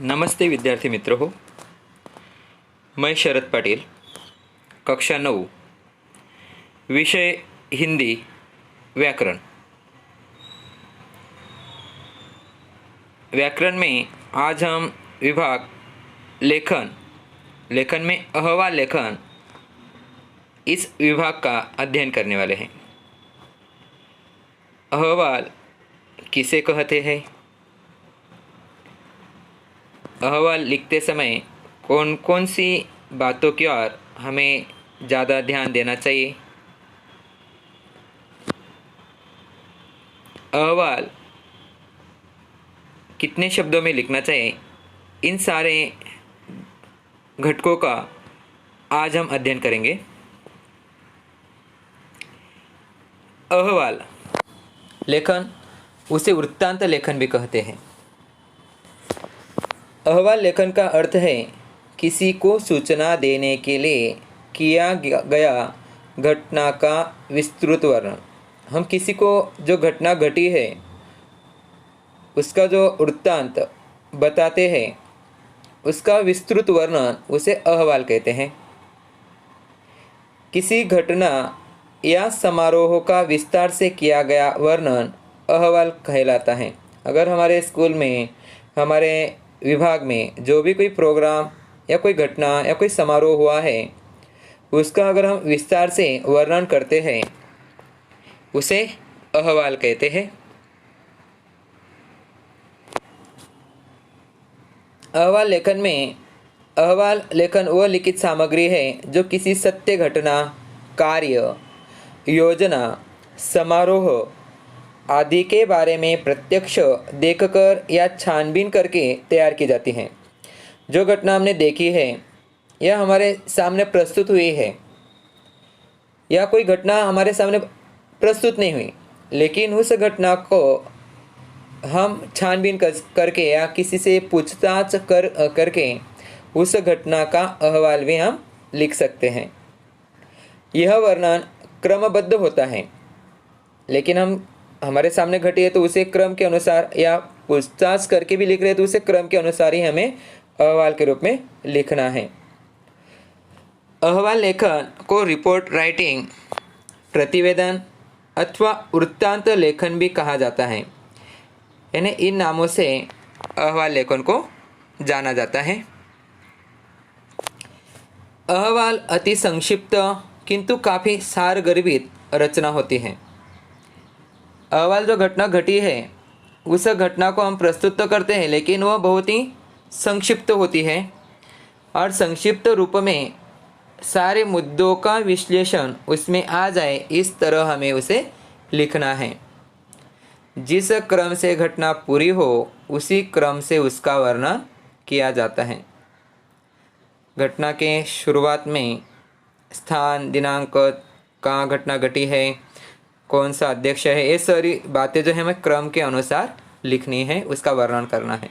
नमस्ते विद्यार्थी मित्र हो। मैं शरद पाटिल, कक्षा 9, विषय हिंदी व्याकरण। व्याकरण में आज हम विभाग लेखन में अहवाल लेखन इस विभाग का अध्ययन करने वाले हैं। अहवाल किसे कहते हैं? अहवाल लिखते समय कौन कौन सी बातों की ओर हमें ज़्यादा ध्यान देना चाहिए? अहवाल कितने शब्दों में लिखना चाहिए? इन सारे घटकों का आज हम अध्ययन करेंगे। अहवाल लेखन, उसे वृत्तांत लेखन भी कहते हैं। अहवाल लेखन का अर्थ है किसी को सूचना देने के लिए किया गया घटना का विस्तृत वर्णन। हम किसी को जो घटना घटी है उसका जो वृत्तांत बताते हैं, उसका विस्तृत वर्णन उसे अहवाल कहते हैं। किसी घटना या समारोह का विस्तार से किया गया वर्णन अहवाल कहलाता है। अगर हमारे स्कूल में, हमारे विभाग में जो भी कोई प्रोग्राम या कोई घटना या कोई समारोह हुआ है, उसका अगर हम विस्तार से वर्णन करते हैं उसे अहवाल कहते हैं। अहवाल लेखन वह लिखित सामग्री है जो किसी सत्य घटना, कार्य, योजना, समारोह आदि के बारे में प्रत्यक्ष देखकर या छानबीन करके तैयार की जाती हैं। जो घटना हमने देखी है या हमारे सामने प्रस्तुत हुई है, या कोई घटना हमारे सामने प्रस्तुत नहीं हुई, लेकिन उस घटना को हम छानबीन करके या किसी से पूछताछ करके उस घटना का अहवाल भी हम लिख सकते हैं। यह वर्णन क्रमबद्ध होता है, लेकिन हम हमारे सामने घटी है तो उसे क्रम के अनुसार, या पूछताछ करके भी लिख रहे हैं तो उसे क्रम के अनुसार ही हमें अहवाल के रूप में लिखना है। अहवाल लेखन को रिपोर्ट राइटिंग, प्रतिवेदन अथवा वृत्तांत लेखन भी कहा जाता है। यानी इन नामों से अहवाल लेखन को जाना जाता है। अहवाल अति संक्षिप्त किंतु काफ़ी सारगर्भित रचना होती है। अहवाल जो घटना घटी है उस घटना को हम प्रस्तुत तो करते हैं, लेकिन वह बहुत ही संक्षिप्त होती है और संक्षिप्त रूप में सारे मुद्दों का विश्लेषण उसमें आ जाए, इस तरह हमें उसे लिखना है। जिस क्रम से घटना पूरी हो उसी क्रम से उसका वर्णन किया जाता है। घटना के शुरुआत में स्थान, दिनांक, कहाँ घटना घटी है, कौन सा अध्यक्ष है, ये सारी बातें जो है हमें क्रम के अनुसार लिखनी है, उसका वर्णन करना है।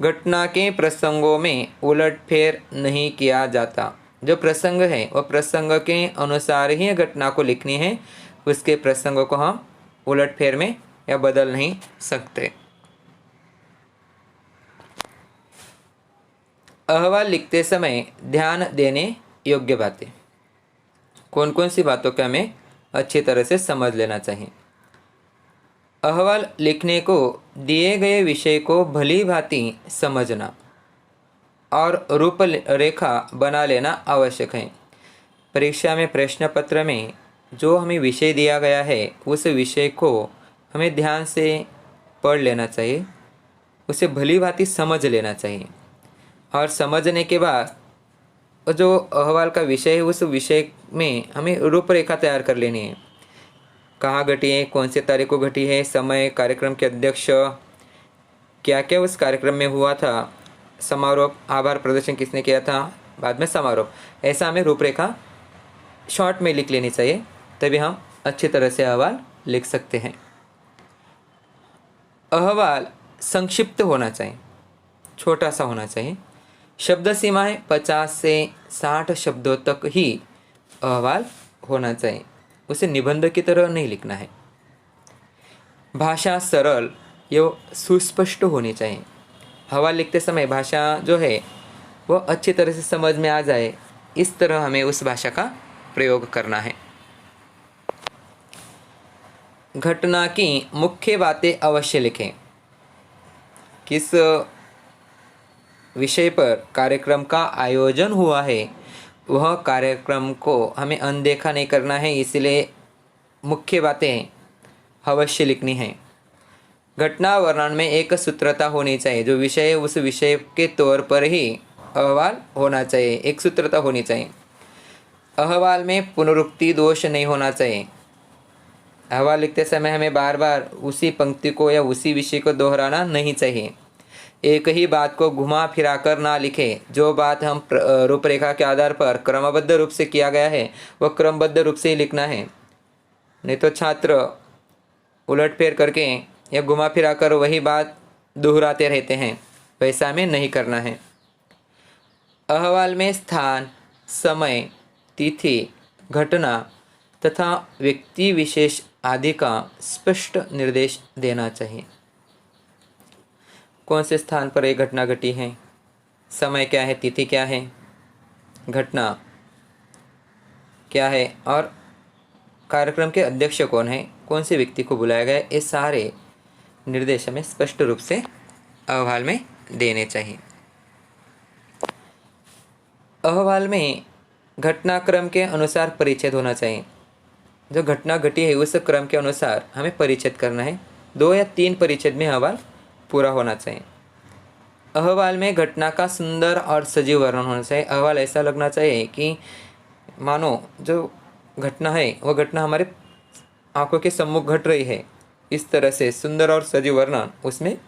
घटना के प्रसंगों में उलटफेर नहीं किया जाता। जो प्रसंग है वह प्रसंग के अनुसार ही घटना को लिखनी है, उसके प्रसंगों को हम उलटफेर में या बदल नहीं सकते। अहवाल लिखते समय ध्यान देने योग्य बातें, कौन कौन सी बातों का हमें अच्छी तरह से समझ लेना चाहिए। अहवाल लिखने को दिए गए विषय को भली भांति समझना और रूपरेखा बना लेना आवश्यक है। परीक्षा में प्रश्न पत्र में जो हमें विषय दिया गया है उस विषय को हमें ध्यान से पढ़ लेना चाहिए, उसे भली भांति समझ लेना चाहिए और समझने के बाद जो अहवाल का विषय है उस विषय में हमें रूपरेखा तैयार कर लेनी है। कहाँ घटी है, कौन से तारीख को घटी है, समय, कार्यक्रम के अध्यक्ष, क्या क्या उस कार्यक्रम में हुआ था, समारोह, आभार प्रदर्शन किसने किया था, बाद में समारोह, ऐसा हमें रूपरेखा शॉर्ट में लिख लेनी चाहिए, तभी हम अच्छी तरह से अहवाल लिख सकते हैं। अहवाल संक्षिप्त होना चाहिए, छोटा सा होना चाहिए। शब्द सीमा है 50 से 60 शब्दों तक ही अहवाल होना चाहिए, उसे निबंध की तरह नहीं लिखना है। भाषा सरल एवं सुस्पष्ट होनी चाहिए। हवाल लिखते समय भाषा जो है वो अच्छी तरह से समझ में आ जाए, इस तरह हमें उस भाषा का प्रयोग करना है। घटना की मुख्य बातें अवश्य लिखें। किस विषय पर कार्यक्रम का आयोजन हुआ है वह कार्यक्रम को हमें अनदेखा नहीं करना है, इसलिए मुख्य बातें अवश्य लिखनी है। घटना वर्णन में एक सूत्रता होनी चाहिए, जो विषय है उस विषय के तौर पर ही अहवाल होना चाहिए, एक सूत्रता होनी चाहिए। अहवाल में पुनरुक्ति दोष नहीं होना चाहिए। अहवाल लिखते समय हमें बार बार उसी पंक्ति को या उसी विषय को दोहराना नहीं चाहिए। एक ही बात को घुमा फिरा कर ना लिखें। जो बात हम रूपरेखा के आधार पर क्रमबद्ध रूप से किया गया है वह क्रमबद्ध रूप से ही लिखना है, नहीं तो छात्र उलटफेर करके या घुमा फिरा कर वही बात दोहराते रहते हैं, वैसा हमें नहीं करना है। अहवाल में स्थान, समय, तिथि, घटना तथा व्यक्ति विशेष आदि का स्पष्ट निर्देश देना चाहिए। कौन से स्थान पर एक घटना घटी है, समय क्या है, तिथि क्या है, घटना क्या है और कार्यक्रम के अध्यक्ष कौन है, कौन से व्यक्ति को बुलाया गया, ये सारे निर्देश हमें स्पष्ट रूप से अहवाल में देने चाहिए। अहवाल में घटनाक्रम के अनुसार परिच्छेद होना चाहिए। जो घटना घटी है उस क्रम के अनुसार हमें परिच्छेद करना है। 2 या 3 परिच्छेद में अहवाल पूरा होना चाहिए। अहवाल में घटना का सुंदर और सजीव वर्णन होना चाहिए। अहवाल ऐसा लगना चाहिए कि मानो जो घटना है वह घटना हमारे आंखों के सम्मुख घट रही है, इस तरह से सुंदर और सजीव वर्णन उसमें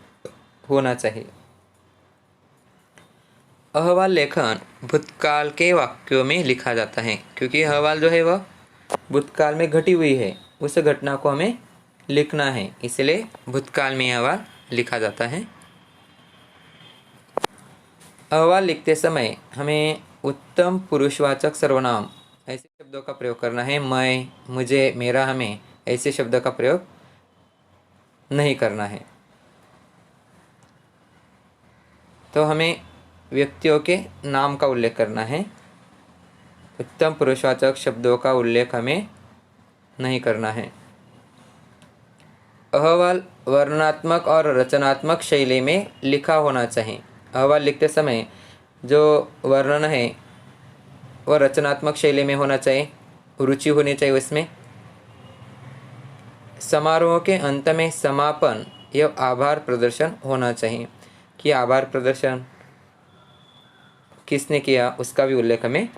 होना चाहिए। अहवाल लेखन भूतकाल के वाक्यों में लिखा जाता है, क्योंकि अहवाल जो है वह भूतकाल में घटी हुई है, उस घटना को हमें लिखना है, इसलिए भूतकाल में अहवाल लिखा जाता है। अहवाल लिखते समय हमें उत्तम पुरुषवाचक सर्वनाम ऐसे शब्दों का प्रयोग करना है। मैं, मुझे, मेरा, हमें ऐसे शब्दों का प्रयोग नहीं करना है। तो हमें व्यक्तियों के नाम का उल्लेख करना है। उत्तम पुरुषवाचक शब्दों का उल्लेख हमें नहीं करना है। अहवाल वर्णनात्मक और रचनात्मक शैली में लिखा होना चाहिए। अहवाल लिखते समय जो वर्णन है वह रचनात्मक शैली में होना चाहिए, रुचि होनी चाहिए उसमें। समारोह के अंत में समापन या आभार प्रदर्शन होना चाहिए कि आभार प्रदर्शन किसने किया उसका भी उल्लेख हमें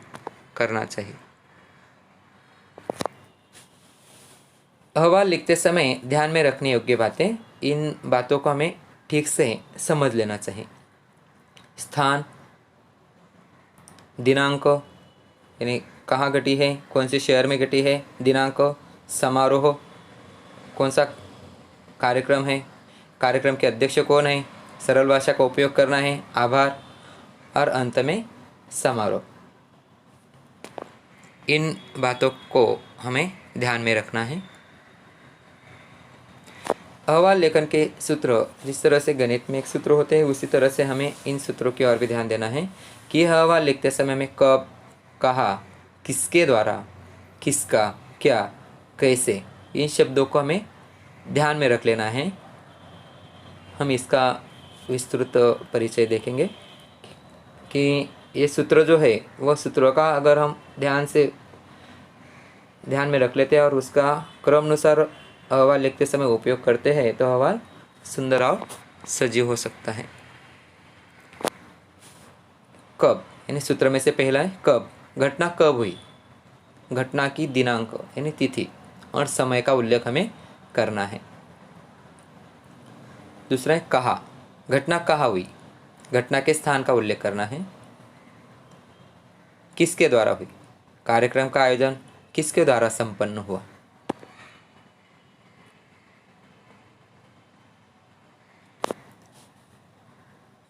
करना चाहिए। अहवाल लिखते समय ध्यान में रखने योग्य बातें, इन बातों को हमें ठीक से समझ लेना चाहिए। स्थान, दिनांक यानी कहाँ घटी है, कौन से शहर में घटी है, दिनांक, समारोह, कौन सा कार्यक्रम है, कार्यक्रम के अध्यक्ष कौन है, सरल भाषा का उपयोग करना है, आभार और अंत में समारोह। इन बातों को हमें ध्यान में रखना है। अहवाल लेखन के सूत्र, जिस तरह से गणित में एक सूत्र होते हैं उसी तरह से हमें इन सूत्रों की ओर भी ध्यान देना है कि अहवाल लिखते समय हमें कब, कहाँ, किसके द्वारा, किसका, क्या, कैसे, इन शब्दों को हमें ध्यान में रख लेना है। हम इसका विस्तृत परिचय देखेंगे कि ये सूत्र जो है वह सूत्रों का अगर हम ध्यान में रख लेते हैं और उसका क्रम अनुसार अहवाल लिखते समय उपयोग करते हैं तो अहवाल सुंदर और सजीव हो सकता है। कब यानी सूत्र में से पहला है कब, घटना कब हुई, घटना की दिनांक यानी तिथि और समय का उल्लेख हमें करना है। दूसरा है कहाँ, घटना कहाँ हुई, घटना के स्थान का उल्लेख करना है। किसके द्वारा हुई, कार्यक्रम का आयोजन किसके द्वारा संपन्न हुआ।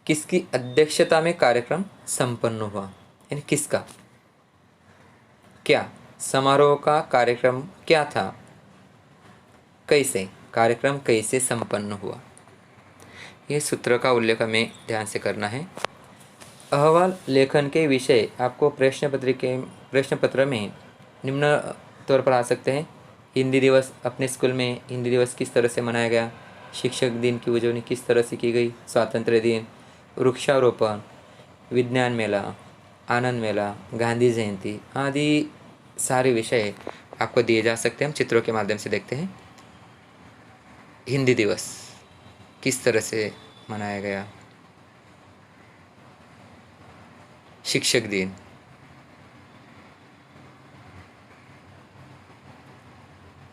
किसकी अध्यक्षता में कार्यक्रम संपन्न हुआ यानी किसका। क्या, समारोह का कार्यक्रम क्या था। कैसे, कार्यक्रम कैसे संपन्न हुआ। ये सूत्र का उल्लेख हमें ध्यान से करना है। अहवाल लेखन के विषय आपको प्रश्न पत्र में निम्न तौर पर आ सकते हैं। हिंदी दिवस, अपने स्कूल में हिंदी दिवस किस तरह से मनाया गया, शिक्षक दिन की उजवनी किस तरह से की गई, स्वातंत्र्य दिन, वृक्षारोपण, विज्ञान मेला, आनंद मेला, गांधी जयंती आदि सारे विषय आपको दिए जा सकते हैं। हम चित्रों के माध्यम से देखते हैं। हिंदी दिवस किस तरह से मनाया गया, शिक्षक दिन,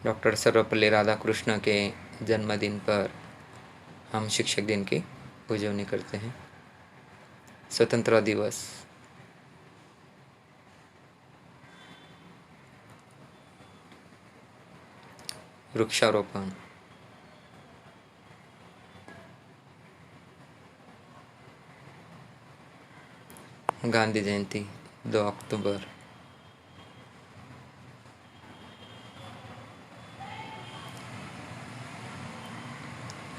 डॉक्टर सर्वपल्ली राधाकृष्ण के जन्मदिन पर हम शिक्षक दिन की उजवनी करते हैं। स्वतंत्रता दिवस, वृक्षारोपण, गांधी जयंती 2 अक्टूबर,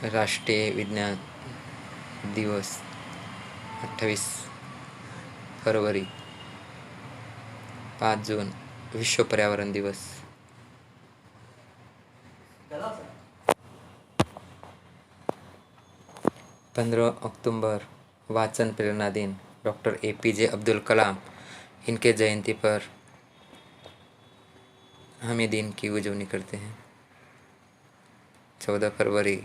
राष्ट्रीय विज्ञान दिवस 28 फरवरी, 5 जून विश्व पर्यावरण दिवस, 15 अक्टूबर वाचन प्रेरणा दिन, डॉक्टर APJ अब्दुल कलाम, इनके जयंती पर हम ये दिन की उजवनी करते हैं। 14 फरवरी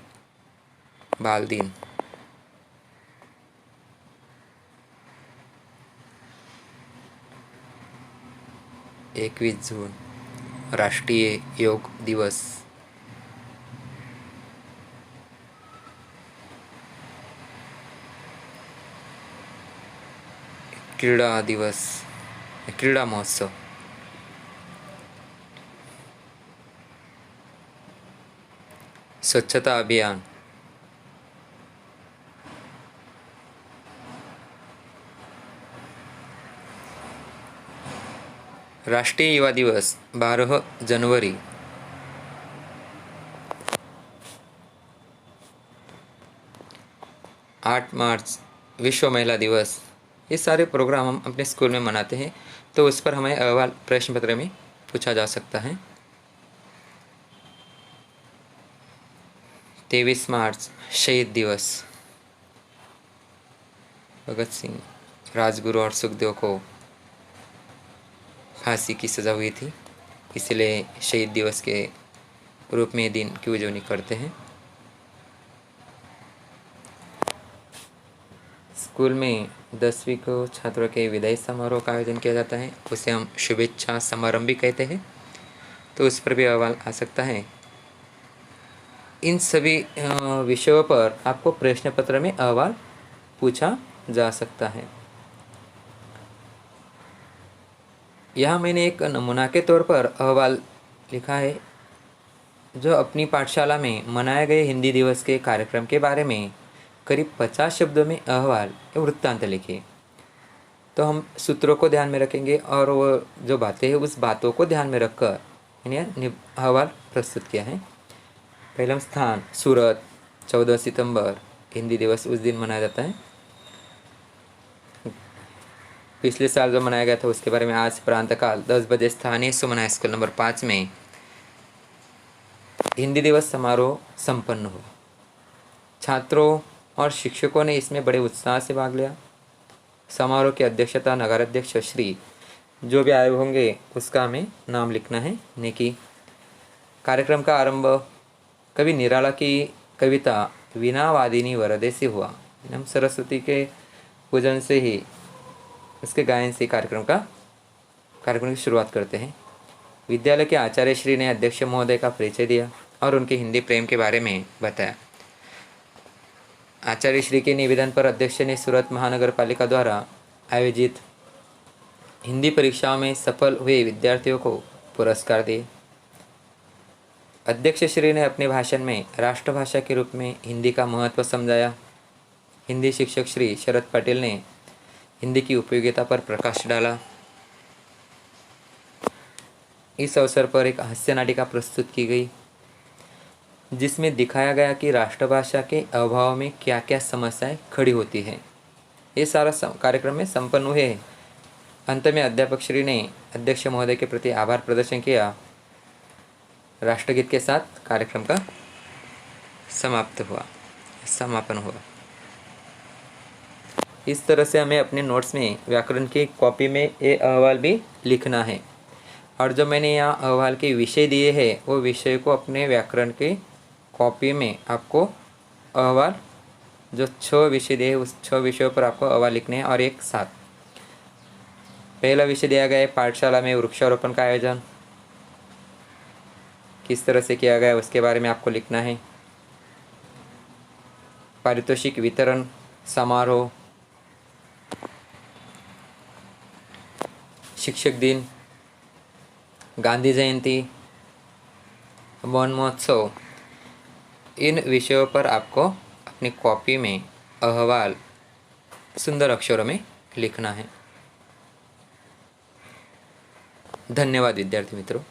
बाल दिन, 21 जून राष्ट्रीय योग दिवस, क्रीड़ा महोत्सव, स्वच्छता अभियान, राष्ट्रीय युवा दिवस 12 जनवरी, 8 मार्च विश्व महिला दिवस। ये सारे प्रोग्राम हम अपने स्कूल में मनाते हैं, तो उस पर हमें अहवाल प्रश्न पत्र में पूछा जा सकता है। 23 मार्च शहीद दिवस, भगत सिंह, राजगुरु और सुखदेव को फांसी की सज़ा हुई थी, इसलिए शहीद दिवस के रूप में दिन की उजवनी करते हैं। स्कूल में 10वीं को छात्रों के विदाई समारोह का आयोजन किया जाता है, उसे हम शुभेच्छा समारंभ भी कहते हैं, तो उस पर भी अहवाल आ सकता है। इन सभी विषयों पर आपको प्रश्न पत्र में अहवाल पूछा जा सकता है। यहाँ मैंने एक नमूना के तौर पर अहवाल लिखा है, जो अपनी पाठशाला में मनाए गए हिंदी दिवस के कार्यक्रम के बारे में करीब 50 शब्दों में अहवाल या वृत्तांत लिखिए। तो हम सूत्रों को ध्यान में रखेंगे और वो जो बातें हैं उस बातों को ध्यान में रखकर मैंने अहवाल प्रस्तुत किया है। पहला स्थान सूरत, 14 सितंबर हिंदी दिवस उस दिन मनाया जाता है। पिछले साल जो मनाया गया था उसके बारे में आज प्रांतकाल 10 बजे स्थानीय सुमना स्कूल नंबर 5 में हिंदी दिवस समारोह संपन्न हो। छात्रों और शिक्षकों ने इसमें बड़े उत्साह से भाग लिया। समारोह की अध्यक्षता नगराध्यक्ष श्री जो भी आए होंगे उसका हमें नाम लिखना है नेकी। कार्यक्रम का आरंभ कवि निराला की कविता वीणा वादिनी वरदे से हुआ। हम सरस्वती के पूजन से ही, उसके गायन से कार्यक्रम की शुरुआत करते हैं। विद्यालय के आचार्य श्री ने अध्यक्ष महोदय का परिचय दिया और उनके हिंदी प्रेम के बारे में बताया। आचार्य श्री के निवेदन पर अध्यक्ष ने सूरत महानगर पालिका द्वारा आयोजित हिंदी परीक्षाओं में सफल हुए विद्यार्थियों को पुरस्कार दिए। अध्यक्ष श्री ने अपने भाषण में राष्ट्रभाषा के रूप में हिंदी का महत्व समझाया। हिंदी शिक्षक श्री शरद पटेल ने हिंदी की उपयोगिता पर प्रकाश डाला। इस अवसर पर एक हास्य नाटिका प्रस्तुत की गई। जिसमें दिखाया गया कि राष्ट्रभाषा के अभाव में क्या क्या समस्याएं खड़ी होती हैं। ये सारा कार्यक्रम में संपन्न हुए। अंत में अध्यापक श्री ने अध्यक्ष महोदय के प्रति आभार प्रदर्शन किया। राष्ट्रगीत के साथ कार्यक्रम का समापन हुआ। इस तरह से हमें अपने नोट्स में व्याकरण की कॉपी में ये अहवाल भी लिखना है। और जो मैंने यहाँ अहवाल के विषय दिए हैं वो विषय को अपने व्याकरण के कॉपी में आपको अहवाल जो 6 विषय दिए उस 6 विषयों पर आपको अहवाल लिखने हैं। और एक साथ पहला विषय दिया गया है पाठशाला में वृक्षारोपण का आयोजन किस तरह से किया गया उसके बारे में आपको लिखना है। पारितोषिक वितरण समारोह, शिक्षक दिन, गांधी जयंती, वन महोत्सव, इन विषयों पर आपको अपनी कॉपी में अहवाल सुंदर अक्षरों में लिखना है। धन्यवाद विद्यार्थी मित्रों।